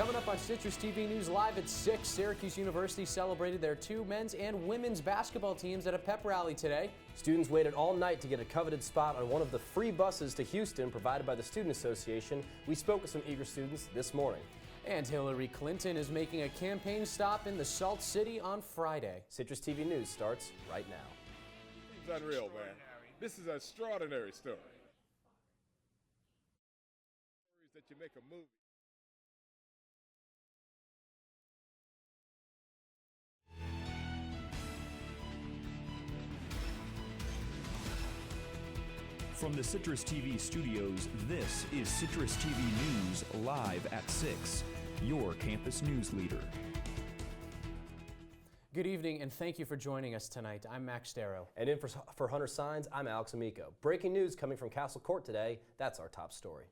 Coming up on Citrus TV News Live at 6, Syracuse University celebrated their two men's and women's basketball teams at a pep rally today. Students waited all night to get a coveted spot on one of the free buses to Houston provided by the Student Association. We spoke with some eager students this morning. And Hillary Clinton is making a campaign stop in the Salt City on Friday. Citrus TV News starts right now. It's unreal, man. This is an extraordinary story. Stories that you make a movie. From the Citrus TV studios, this is Citrus TV News Live at 6, your campus news leader. Good evening and thank you for joining us tonight. I'm Max Darrow. And in for Hunter Signs, I'm Alex Amico. Breaking news coming from Castle Court today. That's our top story.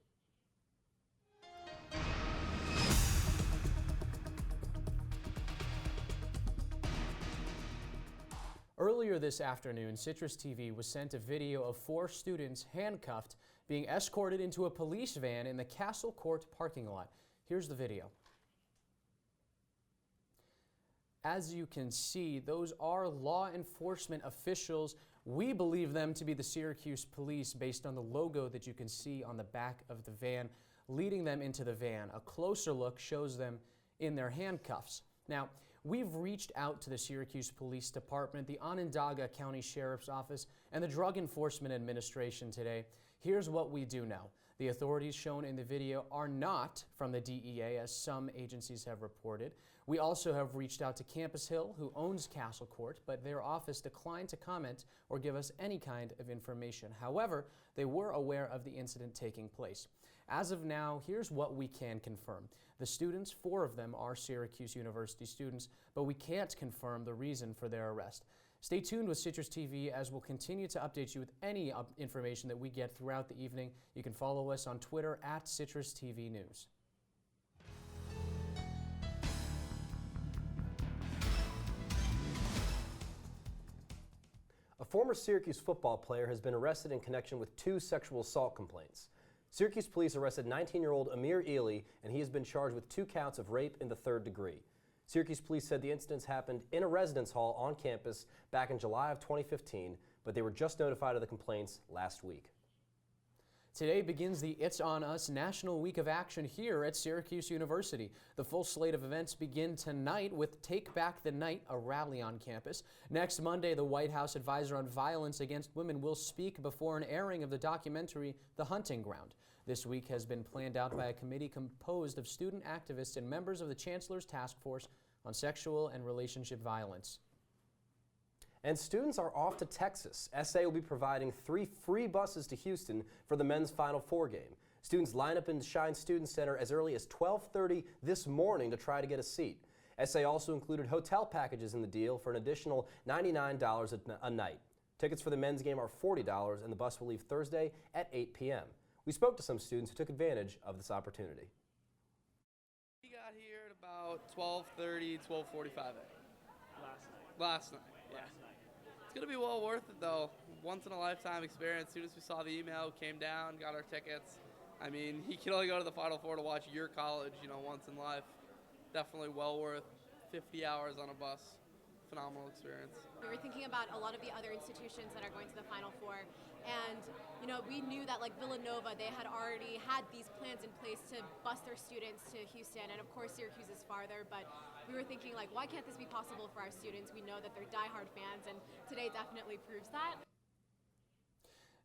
Earlier this afternoon, Citrus TV was sent a video of 4 students handcuffed being escorted into a police van in the Castle Court parking lot. Here's the video. As you can see, those are law enforcement officials. We believe them to be the Syracuse police based on the logo that you can see on the back of the van, leading them into the van. A closer look shows them in their handcuffs. Now, we've reached out to the Syracuse Police Department, the Onondaga County Sheriff's Office, and the Drug Enforcement Administration today. Here's what we do know. The authorities shown in the video are not from the DEA, as some agencies have reported. We also have reached out to Campus Hill, who owns Castle Court, but their office declined to comment or give us any kind of information. However, they were aware of the incident taking place. As of now, here's what we can confirm. The students, 4 of them, are Syracuse University students, but we can't confirm the reason for their arrest. Stay tuned with Citrus TV as we'll continue to update you with any information that we get throughout the evening. You can follow us on Twitter at Citrus TV News. A former Syracuse football player has been arrested in connection with 2 sexual assault complaints. Syracuse police arrested 19-year-old Amir Ely, and he has been charged with 2 counts of rape in the 3rd degree. Syracuse police said the incidents happened in a residence hall on campus back in July of 2015, but they were just notified of the complaints last week. Today begins the It's On Us National Week of Action here at Syracuse University. The full slate of events begin tonight with Take Back the Night, a rally on campus. Next Monday, the White House advisor on violence against women will speak before an airing of the documentary The Hunting Ground. This week has been planned out by a committee composed of student activists and members of the Chancellor's Task Force on Sexual and Relationship Violence. And students are off to Texas. SA will be providing 3 free buses to Houston for the men's Final Four game. Students line up in the Shine Student Center as early as 12:30 this morning to try to get a seat. SA also included hotel packages in the deal for an additional $99 a night. Tickets for the men's game are $40 and the bus will leave Thursday at 8 p.m. We spoke to some students who took advantage of this opportunity. We got here at about 12:30, 12:45 last night. Yeah. It's going to be well worth it, though. Once in a lifetime experience. As soon as we saw the email, came down, got our tickets. I mean, you can only go to the Final Four to watch your college, once in life. Definitely well worth 50 hours on a bus. Phenomenal experience. We were thinking about a lot of the other institutions that are going to the Final Four, and we knew that like Villanova, they had already had these plans in place to bus their students to Houston, and of course Syracuse is farther, but we were thinking like, why can't this be possible for our students? We know that they're diehard fans, and today definitely proves that.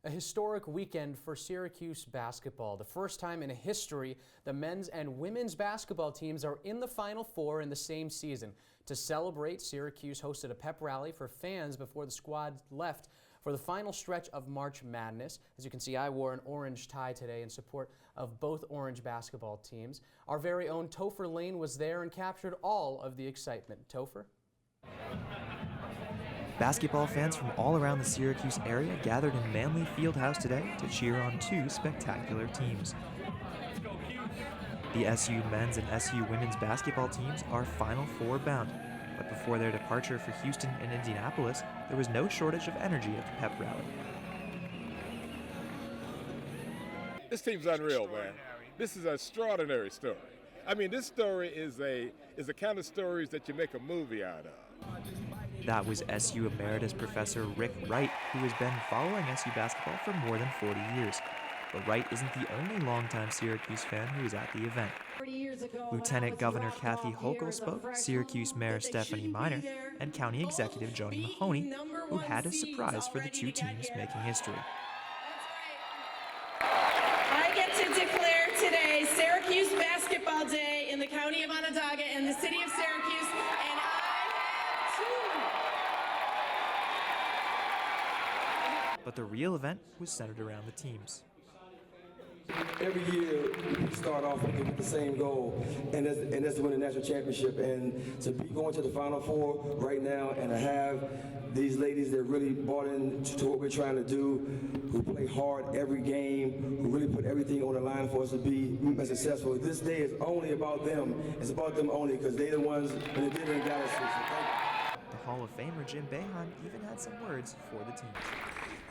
A historic weekend for Syracuse basketball. The first time in history, the men's and women's basketball teams are in the Final Four in the same season. To celebrate, Syracuse hosted a pep rally for fans before the squad left for the final stretch of March Madness. As you can see, I wore an orange tie today in support of both orange basketball teams. Our very own Topher Lane was there and captured all of the excitement. Topher? Basketball fans from all around the Syracuse area gathered in Manley Fieldhouse today to cheer on 2 spectacular teams. The SU men's and SU women's basketball teams are Final Four bound, but before their departure for Houston and Indianapolis, there was no shortage of energy at the pep rally. This team's unreal, man. This is an extraordinary story. I mean, this story is the kind of stories that you make a movie out of. That was SU Emeritus Professor Rick Wright, who has been following SU basketball for more than 40 years. But Wright isn't the only longtime Syracuse fan who was at the event. Lieutenant Governor Kathy Hochul spoke, Syracuse Mayor Stephanie Miner, and County Executive Joni Mahoney, who had a surprise for the two teams making history. I get to declare today Syracuse Basketball Day in the County of Onondaga and the City of Syracuse, and I too. But the real event was centered around the teams. Every year, we start off with the same goal, and that's to win the national championship. And to be going to the Final Four right now and to have these ladies that really bought into what we're trying to do, who play hard every game, who really put everything on the line for us to be successful. This day is only about them. It's about them only because they're the ones in the different galaxies. The Hall of Famer Jim Boeheim even had some words for the teams.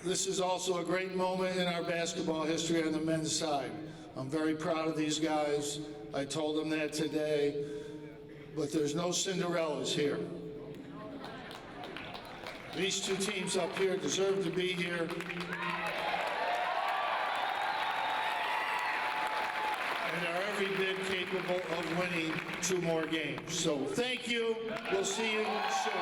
This is also a great moment in our basketball history on the men's side. I'm very proud of these guys. I told them that today, but there's no Cinderellas here. These two teams up here deserve to be here. And are every bit capable of winning 2 more games. So thank you. We'll see you soon.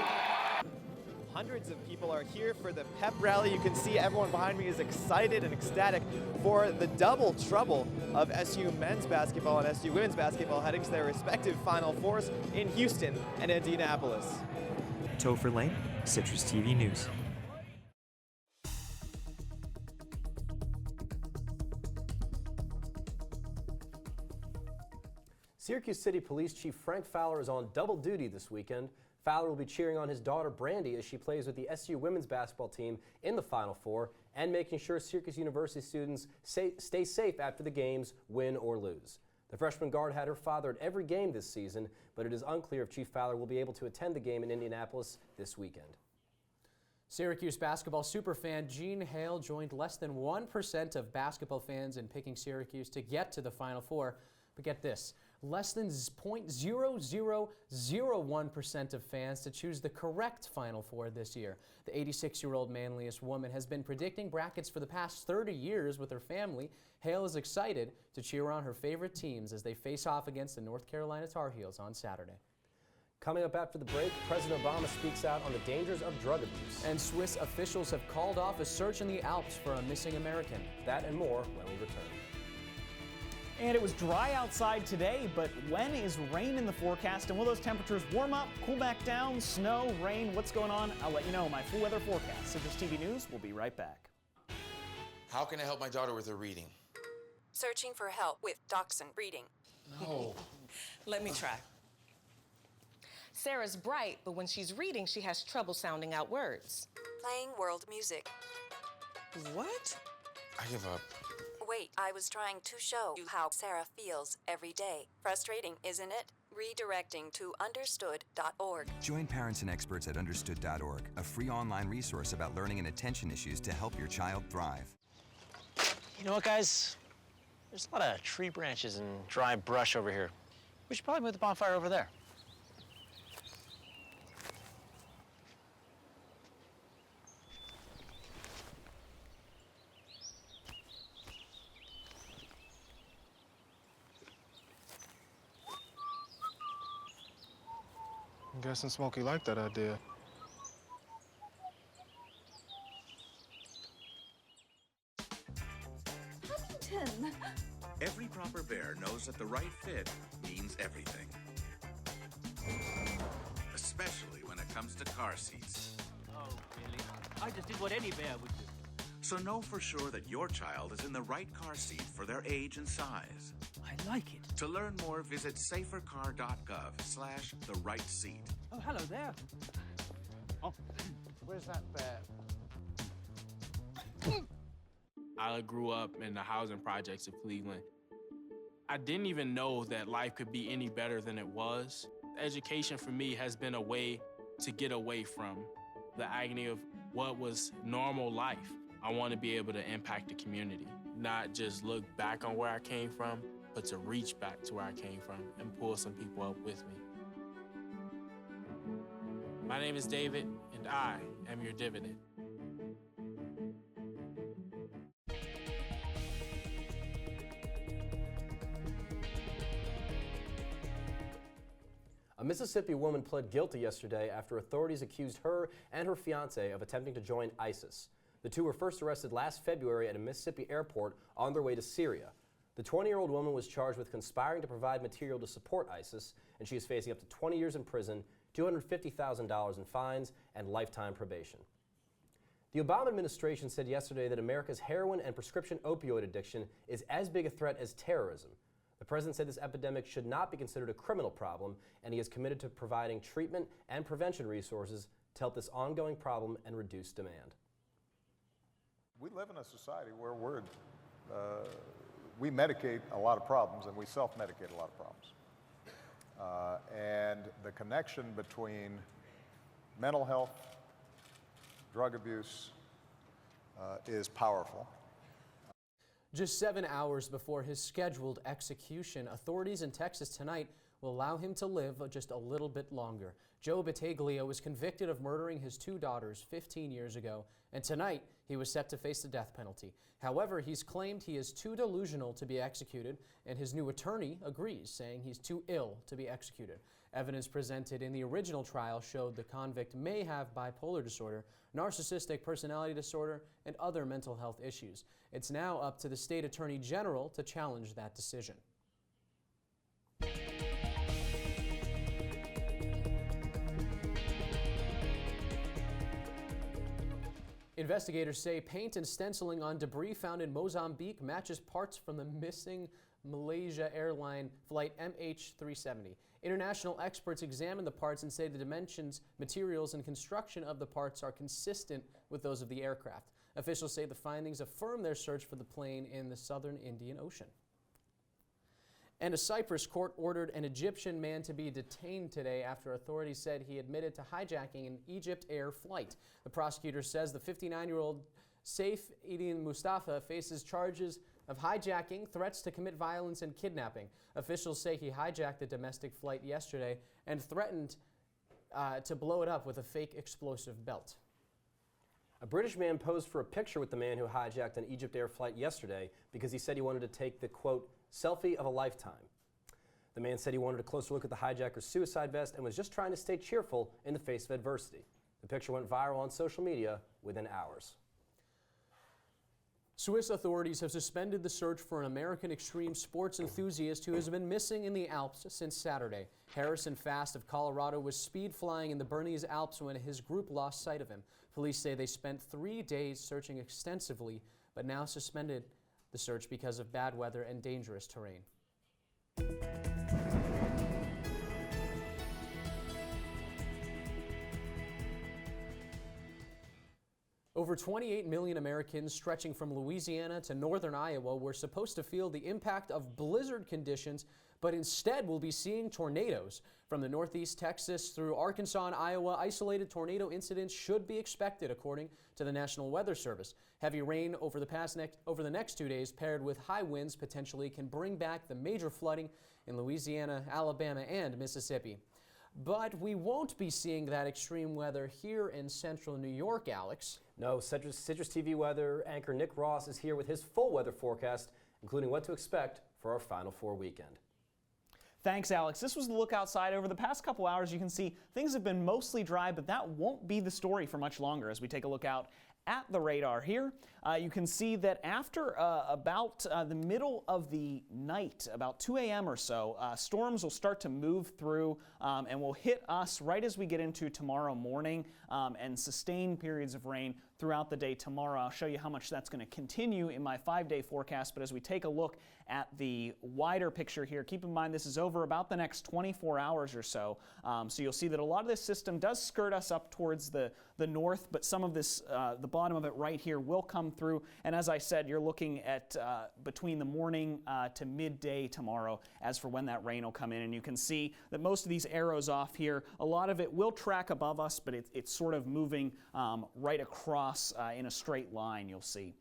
Hundreds of people are here for the pep rally. You can see everyone behind me is excited and ecstatic for the double trouble of SU men's basketball and SU women's basketball heading to their respective Final Fours in Houston and Indianapolis. Topher Lane, Citrus TV News. Syracuse City Police Chief Frank Fowler is on double duty this weekend. Fowler will be cheering on his daughter Brandy as she plays with the SU women's basketball team in the Final Four and making sure Syracuse University students stay safe after the games, win or lose. The freshman guard had her father at every game this season, but it is unclear if Chief Fowler will be able to attend the game in Indianapolis this weekend. Syracuse basketball superfan Gene Hale joined less than 1% of basketball fans in picking Syracuse to get to the Final Four. But get this, less than 0.0001% of fans to choose the correct Final Four this year. The 86-year-old manliest woman has been predicting brackets for the past 30 years with her family. Hale is excited to cheer on her favorite teams as they face off against the North Carolina Tar Heels on Saturday. Coming up after the break, President Obama speaks out on the dangers of drug abuse. And Swiss officials have called off a search in the Alps for a missing American. That and more when we return. And it was dry outside today, but when is rain in the forecast? And will those temperatures warm up, cool back down, snow, rain? What's going on? I'll let you know. My full weather forecast. Citrus TV News will be right back. How can I help my daughter with her reading? Searching for help with Dachshund Reading. No. Let me try. Sarah's bright, but when she's reading, she has trouble sounding out words. Playing world music. What? I give up. Wait, I was trying to show you how Sarah feels every day. Frustrating, isn't it? Redirecting to understood.org. Join parents and experts at understood.org, a free online resource about learning and attention issues to help your child thrive. You know what, guys? There's a lot of tree branches and dry brush over here. We should probably move the bonfire over there. I'm guessing Smokey liked that idea. Huntington. Every proper bear knows that the right fit means everything. Especially when it comes to car seats. Oh, really? I just did what any bear would do. So know for sure that your child is in the right car seat for their age and size. I like it. To learn more, visit safercar.gov/the-right seat. Oh, hello there. Oh, where's that bear? I grew up in the housing projects of Cleveland. I didn't even know that life could be any better than it was. Education for me has been a way to get away from the agony of what was normal life. I want to be able to impact the community. not just look back on where I came from, but to reach back to where I came from and pull some people up with me. My name is David, and I am your dividend. A Mississippi woman pled guilty yesterday after authorities accused her and her fiancé of attempting to join ISIS. The two were first arrested last February at a Mississippi airport on their way to Syria. The 20-year-old woman was charged with conspiring to provide material to support ISIS, and she is facing up to 20 years in prison, $250,000 in fines, and lifetime probation. The Obama administration said yesterday that America's heroin and prescription opioid addiction is as big a threat as terrorism. The president said this epidemic should not be considered a criminal problem, and he is committed to providing treatment and prevention resources to help this ongoing problem and reduce demand. We live in a society where we medicate a lot of problems and we self-medicate a lot of problems. And the connection between mental health, drug abuse is powerful. Just 7 hours before his scheduled execution, authorities in Texas tonight will allow him to live just a little bit longer. Joe Battaglia was convicted of murdering his two daughters 15 years ago, and tonight he was set to face the death penalty. However, he's claimed he is too delusional to be executed, and his new attorney agrees, saying he's too ill to be executed. Evidence presented in the original trial showed the convict may have bipolar disorder, narcissistic personality disorder, and other mental health issues. It's now up to the state attorney general to challenge that decision. Investigators say paint and stenciling on debris found in Mozambique matches parts from the missing Malaysia airline flight MH370. International experts examined the parts and say the dimensions, materials, and construction of the parts are consistent with those of the aircraft. Officials say the findings affirm their search for the plane in the southern Indian Ocean. And a Cyprus court ordered an Egyptian man to be detained today after authorities said he admitted to hijacking an Egypt Air flight. The prosecutor says the 59-year-old Saif Eddin Mustafa faces charges of hijacking, threats to commit violence, and kidnapping. Officials say he hijacked the domestic flight yesterday and threatened to blow it up with a fake explosive belt. A British man posed for a picture with the man who hijacked an Egypt Air flight yesterday because he said he wanted to take the, quote, selfie of a lifetime. The man said he wanted a closer look at the hijacker's suicide vest and was just trying to stay cheerful in the face of adversity. The picture went viral on social media within hours. Swiss authorities have suspended the search for an American extreme sports enthusiast who has been missing in the Alps since Saturday. Harrison Fast of Colorado was speed flying in the Bernese Alps when his group lost sight of him. Police say they spent 3 days searching extensively, but now suspended the search because of bad weather and dangerous terrain. Over 28 million Americans stretching from Louisiana to northern Iowa were supposed to feel the impact of blizzard conditions, but instead will be seeing tornadoes. From the northeast Texas through Arkansas and Iowa, isolated tornado incidents should be expected, according to the National Weather Service. Heavy rain over the next 2 days, paired with high winds, potentially can bring back the major flooding in Louisiana, Alabama, and Mississippi. But we won't be seeing that extreme weather here in central New York, Alex. No, Citrus TV weather anchor Nick Ross is here with his full weather forecast, including what to expect for our Final Four weekend. Thanks, Alex. This was the look outside. Over the past couple hours, you can see things have been mostly dry, but that won't be the story for much longer as we take a look out at the radar here. You can see that after about the middle of the night, about 2 a.m. or so, storms will start to move through and will hit us right as we get into tomorrow morning and sustain periods of rain throughout the day tomorrow. I'll show you how much that's going to continue in my 5-day forecast, but as we take a look at the wider picture here, keep in mind this is over about the next 24 hours or so. So you'll see that a lot of this system does skirt us up towards the north, but some of this, the bottom of it right here, will come through. And as I said, you're looking at between the morning to midday tomorrow as for when that rain will come in. And you can see that most of these arrows off here, a lot of it will track above us, but it's sort of moving right across in a straight line, you'll see.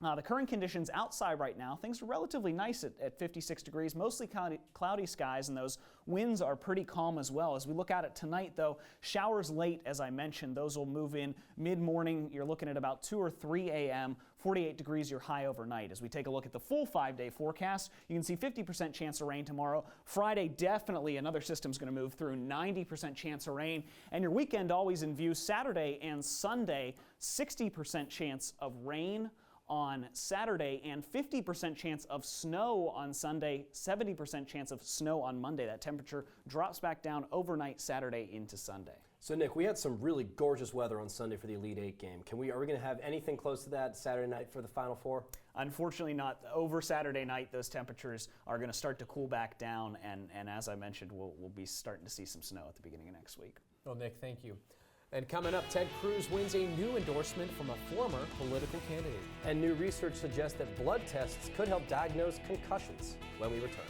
The current conditions outside right now, things are relatively nice at 56 degrees, mostly cloudy skies, and those winds are pretty calm as well. As we look at it tonight, though, showers late, as I mentioned. Those will move in mid-morning. You're looking at about 2 or 3 a.m., 48 degrees your high overnight. As we take a look at the full 5-day forecast, you can see 50% chance of rain tomorrow. Friday, definitely another system's going to move through, 90% chance of rain. And your weekend always in view, Saturday and Sunday, 60% chance of rain on Saturday and 50% chance of snow on Sunday, 70% chance of snow on Monday. That temperature drops back down overnight Saturday into Sunday. So Nick, we had some really gorgeous weather on Sunday for the Elite Eight game. Are we going to have anything close to that Saturday night for the Final Four? Unfortunately not. Over Saturday night, those temperatures are going to start to cool back down, and as I mentioned, we'll be starting to see some snow at the beginning of next week. Well, Nick, thank you. And coming up, Ted Cruz wins a new endorsement from a former political candidate. And new research suggests that blood tests could help diagnose concussions when we return.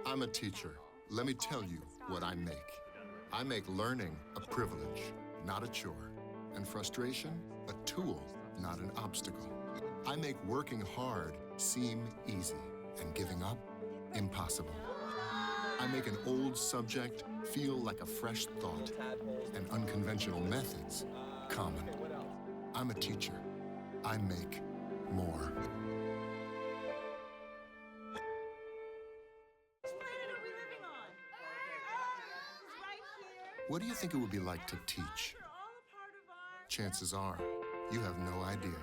I'm a teacher. Let me tell you what I make. I make learning a privilege, not a chore, and frustration a tool, not an obstacle. I make working hard seem easy and giving up impossible. I make an old subject feel like a fresh thought and unconventional methods common. I'm a teacher. I make more. What do you think it would be like to teach? Chances are, you have no idea.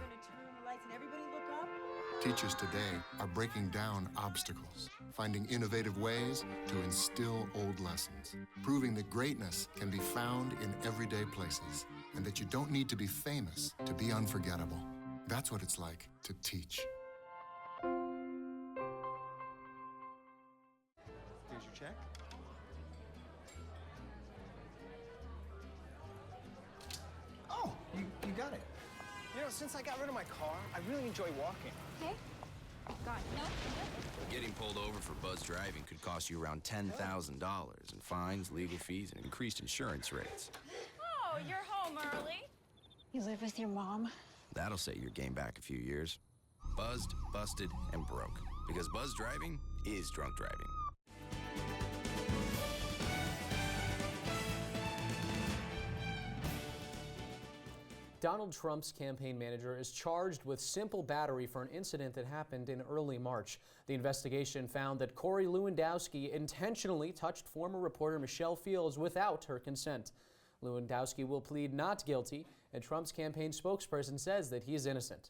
Teachers today are breaking down obstacles, finding innovative ways to instill old lessons, proving that greatness can be found in everyday places, and that you don't need to be famous to be unforgettable. That's what it's like to teach. Here's your check. Oh, you got it. You know, since I got rid of my car, I really enjoy walking. Okay. God, no. Getting pulled over for buzz driving could cost you around $10,000 in fines, legal fees, and increased insurance rates. Oh, you're home early. You live with your mom? That'll set your game back a few years. Buzzed, busted, and broke. Because buzz driving is drunk driving. Donald Trump's campaign manager is charged with simple battery for an incident that happened in early March. The investigation found that Corey Lewandowski intentionally touched former reporter Michelle Fields without her consent. Lewandowski will plead not guilty, and Trump's campaign spokesperson says that he is innocent.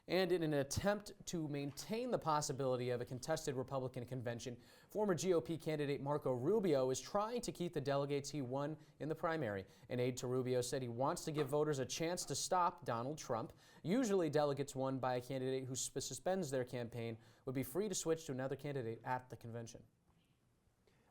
And in an attempt to maintain the possibility of a contested Republican convention, former GOP candidate Marco Rubio is trying to keep the delegates he won in the primary. An aide to Rubio said he wants to give voters a chance to stop Donald Trump. Usually delegates won by a candidate who suspends their campaign would be free to switch to another candidate at the convention.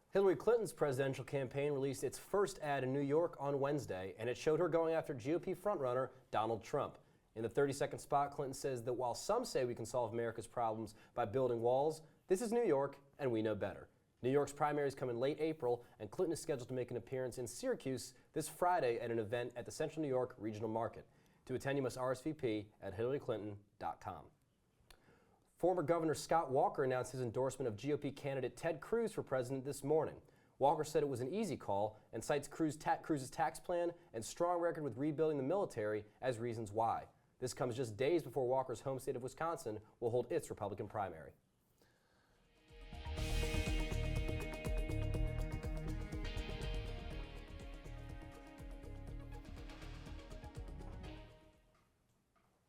Hillary Clinton's presidential campaign released its first ad in New York on Wednesday, and it showed her going after GOP frontrunner Donald Trump. In the 30-second spot, Clinton says that while some say we can solve America's problems by building walls, this is New York, and we know better. New York's primaries come in late April, and Clinton is scheduled to make an appearance in Syracuse this Friday at an event at the Central New York Regional Market. To attend, you must RSVP at hillaryclinton.com. Former Governor Scott Walker announced his endorsement of GOP candidate Ted Cruz for president this morning. Walker said it was an easy call and cites Cruz's tax plan and strong record with rebuilding the military as reasons why. This comes just days before Walker's home state of Wisconsin will hold its Republican primary.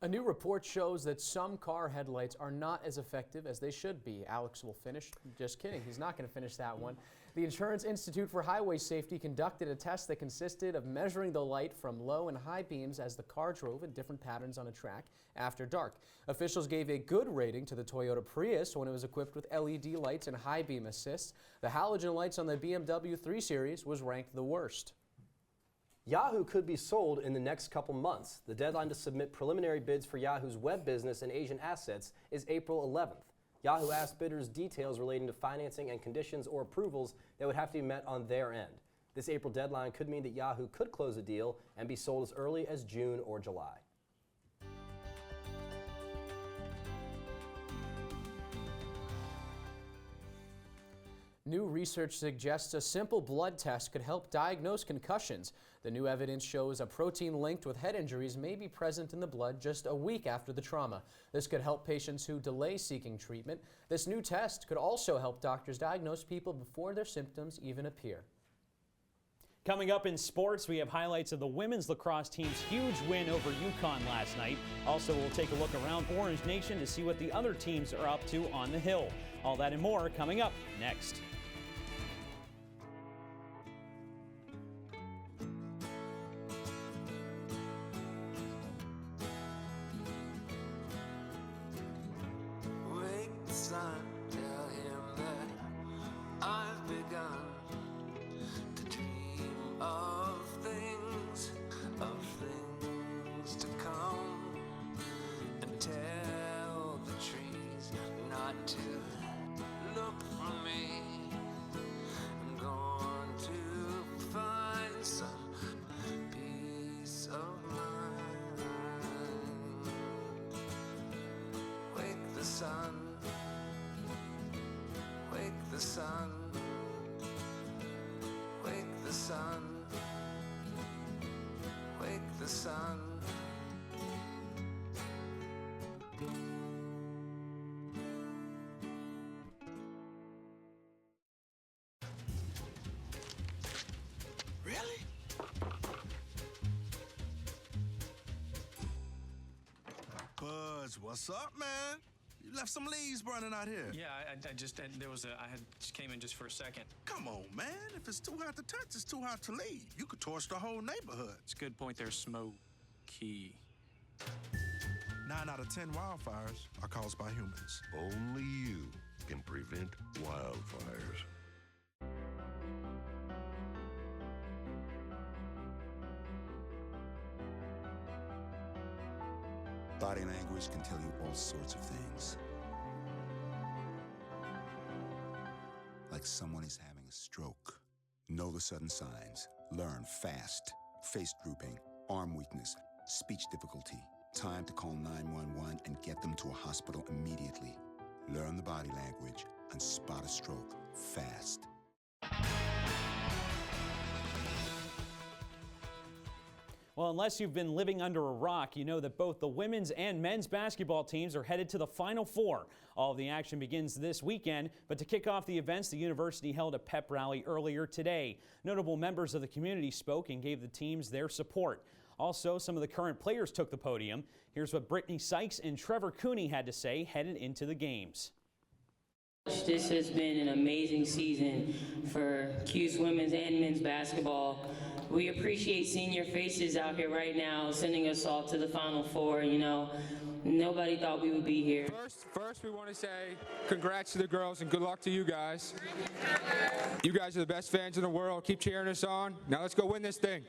A new report shows that some car headlights are not as effective as they should be. Alex will finish. Just kidding. He's not going to finish that one. The Insurance Institute for Highway Safety conducted a test that consisted of measuring the light from low and high beams as the car drove in different patterns on a track after dark. Officials gave a good rating to the Toyota Prius when it was equipped with LED lights and high beam assist. The halogen lights on the BMW 3 Series was ranked the worst. Yahoo could be sold in the next couple months. The deadline to submit preliminary bids for Yahoo's web business and Asian assets is April 11th. Yahoo asked bidders details relating to financing and conditions or approvals that would have to be met on their end. This April deadline could mean that Yahoo could close a deal and be sold as early as June or July. New research suggests a simple blood test could help diagnose concussions. The new evidence shows a protein linked with head injuries may be present in the blood just a week after the trauma. This could help patients who delay seeking treatment. This new test could also help doctors diagnose people before their symptoms even appear. Coming up in sports, we have highlights of the women's lacrosse team's huge win over UConn last night. Also, we'll take a look around Orange Nation to see what the other teams are up to on the Hill. All that and more coming up next. Wake the sun, tell him that I've begun to dream of things to come, and tell the trees not to look for me. I'm going to find some peace of mind. Wake the sun, wake the sun, wake the sun, wake the sun. Really? Buzz, what's up, man? You left some leaves burning out here. Yeah, I just just came in just for a second. Come on, man. If it's too hot to touch, it's too hot to leave. You could torch the whole neighborhood. It's a good point there, Smokey. 9 out of 10 wildfires are caused by humans. Only you can prevent wildfires. Body language can tell you all sorts of things. Like someone is having a stroke. Know the sudden signs. Learn fast. Face drooping, arm weakness, speech difficulty. Time to call 911 and get them to a hospital immediately. Learn the body language and spot a stroke fast. Well, unless you've been living under a rock, you know that both the women's and men's basketball teams are headed to the Final Four. All of the action begins this weekend, but to kick off the events, the university held a pep rally earlier today. Notable members of the community spoke and gave the teams their support. Also, some of the current players took the podium. Here's what Brittany Sykes and Trevor Cooney had to say headed into the games. This has been an amazing season for Q's women's and men's basketball. We appreciate seeing your faces out here right now, sending us all to the Final Four. You know, nobody thought we would be here. First, we want to say congrats to the girls and good luck to you guys. You guys are the best fans in the world. Keep cheering us on. Now let's go win this thing.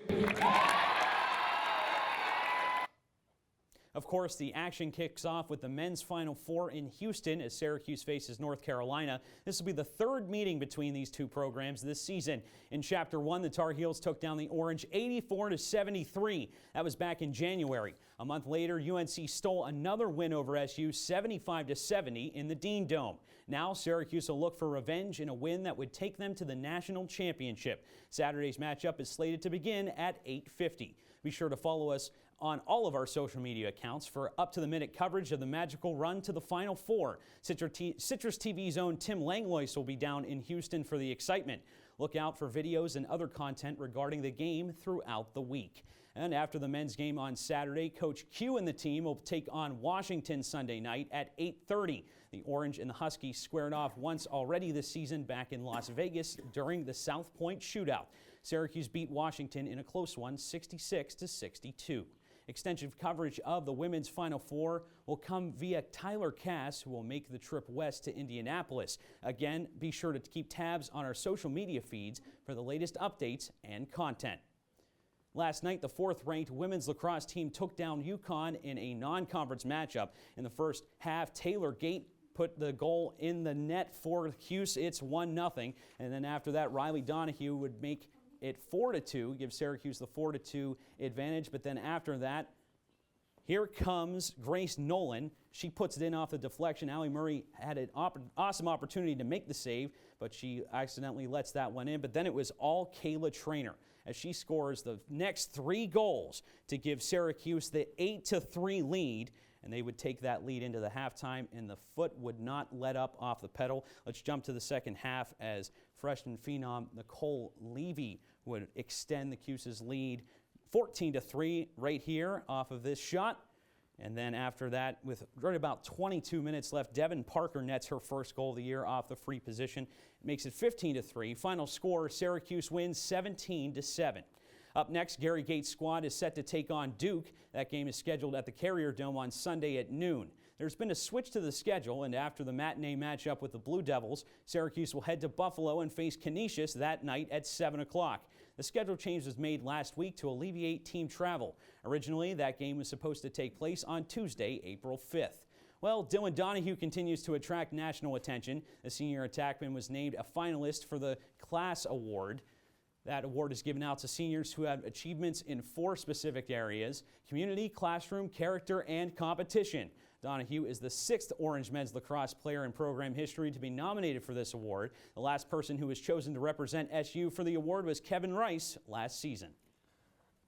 Of course, the action kicks off with the men's Final Four in Houston as Syracuse faces North Carolina. This will be the third meeting between these two programs this season. In Chapter 1, the Tar Heels took down the Orange 84-73. That was back in January. A month later, UNC stole another win over SU, 75-70 in the Dean Dome. Now, Syracuse will look for revenge in a win that would take them to the national championship. Saturday's matchup is slated to begin at 8:50. Be sure to follow us on all of our social media accounts for up-to-the-minute coverage of the magical run to the Final Four. Citrus TV's own Tim Langlois will be down in Houston for the excitement. Look out for videos and other content regarding the game throughout the week. And after the men's game on Saturday, Coach Q and the team will take on Washington Sunday night at 8:30. The Orange and the Huskies squared off once already this season back in Las Vegas during the South Point shootout. Syracuse beat Washington in a close one, 66-62. Extensive coverage of the women's Final Four will come via Tyler Cass, who will make the trip west to Indianapolis. Again, be sure to keep tabs on our social media feeds for the latest updates and content. Last night, the fourth-ranked women's lacrosse team took down UConn in a non-conference matchup. In the first half, Taylor Gate put the goal in the net for Hughes. It's 1-0. And then after that, Riley Donahue would make it 4-2, give Syracuse the 4-2 advantage. But then after that, Here comes Grace Nolan. She puts it in off the deflection. Allie Murray had an awesome opportunity to make the save, but she accidentally lets that one in. But then it was all Kayla Trainer as she scores the next 3 goals to give Syracuse the 8-3 lead. And they would take that lead into the halftime, and the foot would not let up off the pedal. Let's jump to the second half as freshman phenom Nicole Levy would extend the Cuse's lead 14-3 right here off of this shot. And then after that, with right about 22 minutes left, Devin Parker nets her first goal of the year off the free position. It makes it 15-3. Final score, Syracuse wins 17-7. Up next, Gary Gates' squad is set to take on Duke. That game is scheduled at the Carrier Dome on Sunday at noon. There's been a switch to the schedule, and after the matinee matchup with the Blue Devils, Syracuse will head to Buffalo and face Canisius that night at 7 o'clock. The schedule change was made last week to alleviate team travel. Originally, that game was supposed to take place on Tuesday, April 5th. Well, Dylan Donahue continues to attract national attention. The senior attackman was named a finalist for the Class Award. That award is given out to seniors who have achievements in 4 specific areas: community, classroom, character, and competition. Donahue is the 6th Orange men's lacrosse player in program history to be nominated for this award. The last person who was chosen to represent SU for the award was Kevin Rice last season.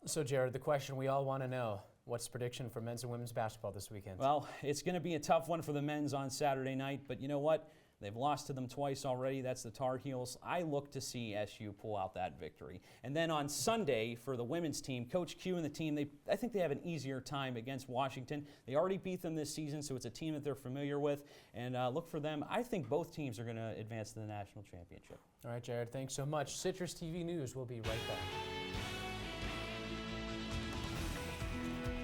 So, Jared, the question we all want to know, what's the prediction for men's and women's basketball this weekend? Well, it's going to be a tough one for the men's on Saturday night, but you know what? They've lost to them twice already. That's the Tar Heels. I look to see SU pull out that victory. And then on Sunday for the women's team, Coach Q and the team, I think they have an easier time against Washington. They already beat them this season, so it's a team that they're familiar with. And look for them. I think both teams are going to advance to the national championship. All right, Jared, thanks so much. Citrus TV News will be right back.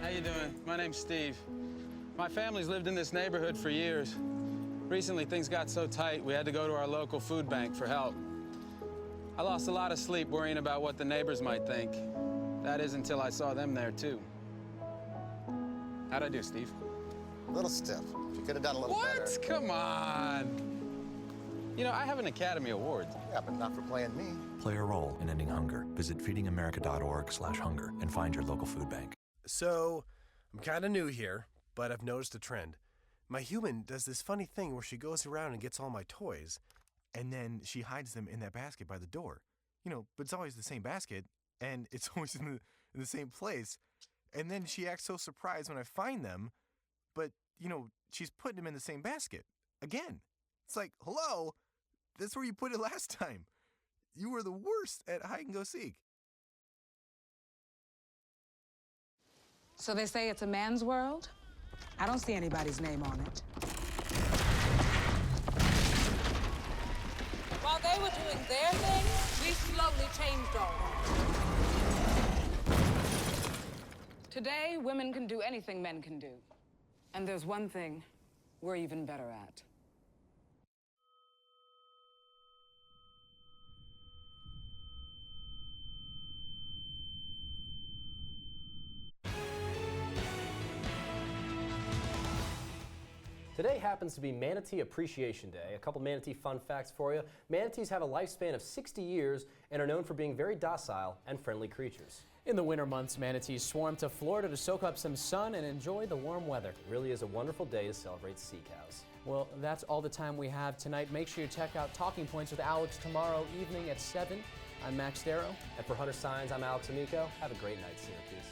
How you doing? My name's Steve. My family's lived in this neighborhood for years. Recently, things got so tight, we had to go to our local food bank for help. I lost a lot of sleep worrying about what the neighbors might think. That is until I saw them there, too. How'd I do, Steve? A little stiff. You could have done a little better. What? Come on. You know, I have an Academy Award. Yeah, but not for playing me. Play a role in ending hunger. Visit feedingamerica.org/hunger and find your local food bank. So, I'm kind of new here, but I've noticed a trend. My human does this funny thing where she goes around and gets all my toys, and then she hides them in that basket by the door. You know, but it's always the same basket, and it's always in the same place. And then she acts so surprised when I find them, but, you know, she's putting them in the same basket. Again. It's like, hello, that's where you put it last time. You were the worst at hide and go seek. So they say it's a man's world? I don't see anybody's name on it. While they were doing their thing, we slowly changed all that. Today, women can do anything men can do. And there's one thing we're even better at. Today happens to be Manatee Appreciation Day. A couple manatee fun facts for you. Manatees have a lifespan of 60 years and are known for being very docile and friendly creatures. In the winter months, manatees swarm to Florida to soak up some sun and enjoy the warm weather. It really is a wonderful day to celebrate sea cows. Well, that's all the time we have tonight. Make sure you check out Talking Points with Alex tomorrow evening at 7. I'm Max Darrow. And for Hunter Signs, I'm Alex Amico. Have a great night, Syracuse.